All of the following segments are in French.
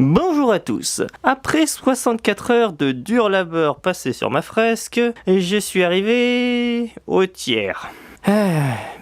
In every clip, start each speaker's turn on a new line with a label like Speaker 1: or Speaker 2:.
Speaker 1: Bonjour à tous. Après 64 heures de dur labeur passé sur ma fresque, je suis arrivé au tiers.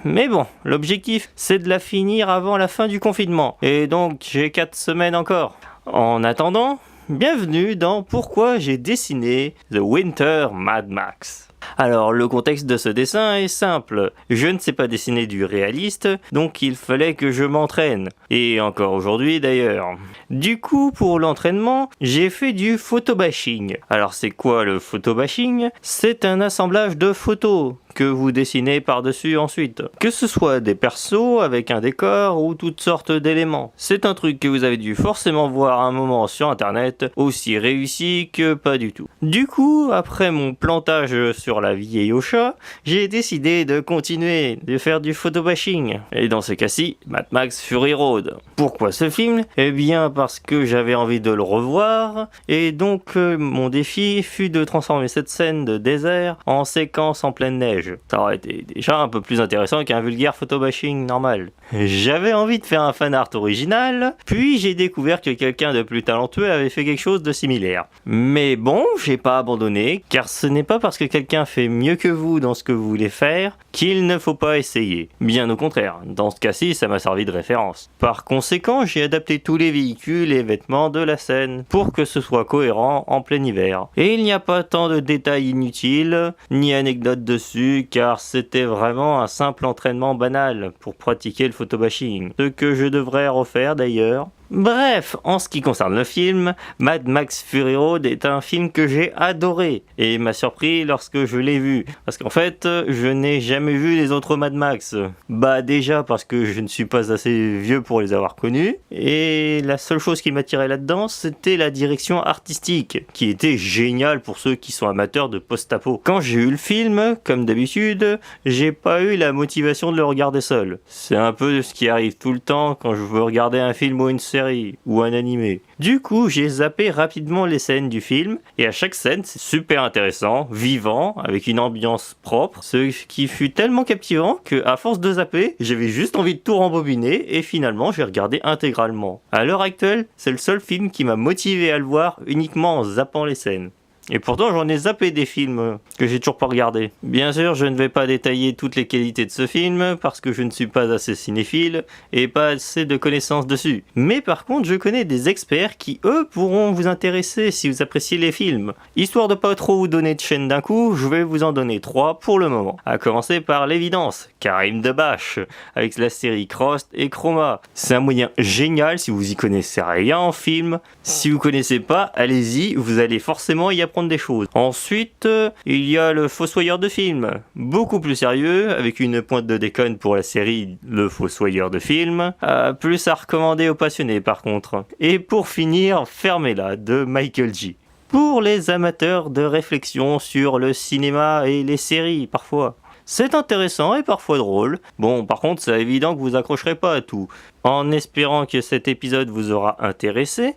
Speaker 1: Mais bon, l'objectif c'est de la finir avant la fin du confinement, et donc j'ai 4 semaines encore. En attendant, bienvenue dans Pourquoi j'ai dessiné The Winter Mad Max. Alors le contexte de ce dessin est simple, je ne sais pas dessiner du réaliste, donc il fallait que je m'entraîne, et encore aujourd'hui d'ailleurs. Du coup pour l'entraînement, j'ai fait du photobashing. Alors c'est quoi le photobashing ? C'est un assemblage de photos que vous dessinez par-dessus ensuite. Que ce soit des persos avec un décor ou toutes sortes d'éléments. C'est un truc que vous avez dû forcément voir un moment sur internet, aussi réussi que pas du tout. Du coup, après mon plantage sur la vieille au chat, j'ai décidé de continuer de faire du photobashing. Et dans ce cas-ci, Mad Max Fury Road. Pourquoi ce film ? Eh bien parce que j'avais envie de le revoir, et donc mon défi fut de transformer cette scène de désert en séquence en pleine neige. Ça aurait été déjà un peu plus intéressant qu'un vulgaire photobashing normal. J'avais envie de faire un fanart original, puis j'ai découvert que quelqu'un de plus talentueux avait fait quelque chose de similaire. Mais bon, j'ai pas abandonné, car ce n'est pas parce que quelqu'un fait mieux que vous dans ce que vous voulez faire qu'il ne faut pas essayer. Bien au contraire, dans ce cas-ci, ça m'a servi de référence. Par conséquent, j'ai adapté tous les véhicules et vêtements de la scène pour que ce soit cohérent en plein hiver. Et il n'y a pas tant de détails inutiles, ni anecdotes dessus, car c'était vraiment un simple entraînement banal pour pratiquer le photobashing, ce que je devrais refaire d'ailleurs. Bref, en ce qui concerne le film, Mad Max Fury Road est un film que j'ai adoré et m'a surpris lorsque je l'ai vu, parce qu'en fait, je n'ai jamais vu les autres Mad Max. Bah déjà parce que je ne suis pas assez vieux pour les avoir connus, et la seule chose qui m'attirait là-dedans, c'était la direction artistique, qui était géniale pour ceux qui sont amateurs de post-apo. Quand j'ai eu le film, comme d'habitude, j'ai pas eu la motivation de le regarder seul. C'est un peu ce qui arrive tout le temps quand je veux regarder un film ou une série ou un animé. Du coup, j'ai zappé rapidement les scènes du film, et à chaque scène, c'est super intéressant, vivant, avec une ambiance propre, ce qui fut tellement captivant que, à force de zapper, j'avais juste envie de tout rembobiner, et finalement, j'ai regardé intégralement. À l'heure actuelle, c'est le seul film qui m'a motivé à le voir uniquement en zappant les scènes. Et pourtant j'en ai zappé des films que j'ai toujours pas regardés. Bien sûr, je ne vais pas détailler toutes les qualités de ce film parce que je ne suis pas assez cinéphile et pas assez de connaissances dessus. Mais par contre, je connais des experts qui eux pourront vous intéresser si vous appréciez les films. Histoire de pas trop vous donner de chaîne d'un coup, je vais vous en donner 3 pour le moment. À commencer par l'évidence, Karim Debache, avec la série Crost et Chroma. C'est un moyen génial si vous y connaissez rien en film. Si vous connaissez pas, allez-y, vous allez forcément y apprendre des choses. Ensuite, il y a le Fossoyeur de film, beaucoup plus sérieux, avec une pointe de déconne pour la série Le Fossoyeur de film, plus à recommander aux passionnés par contre. Et pour finir, Fermez-la de Michael J. Pour les amateurs de réflexion sur le cinéma et les séries parfois. C'est intéressant et parfois drôle. Bon, par contre, c'est évident que vous accrocherez pas à tout. En espérant que cet épisode vous aura intéressé,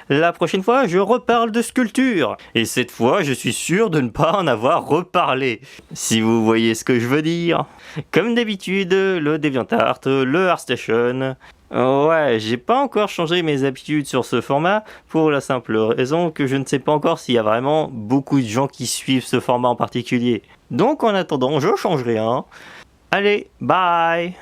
Speaker 1: la prochaine fois, je reparle de sculpture. Et cette fois, je suis sûr de ne pas en avoir reparlé. Si vous voyez ce que je veux dire. Comme d'habitude, le DeviantArt, le ArtStation. Ouais, j'ai pas encore changé mes habitudes sur ce format pour la simple raison que je ne sais pas encore s'il y a vraiment beaucoup de gens qui suivent ce format en particulier. Donc en attendant, je change rien. Allez, bye!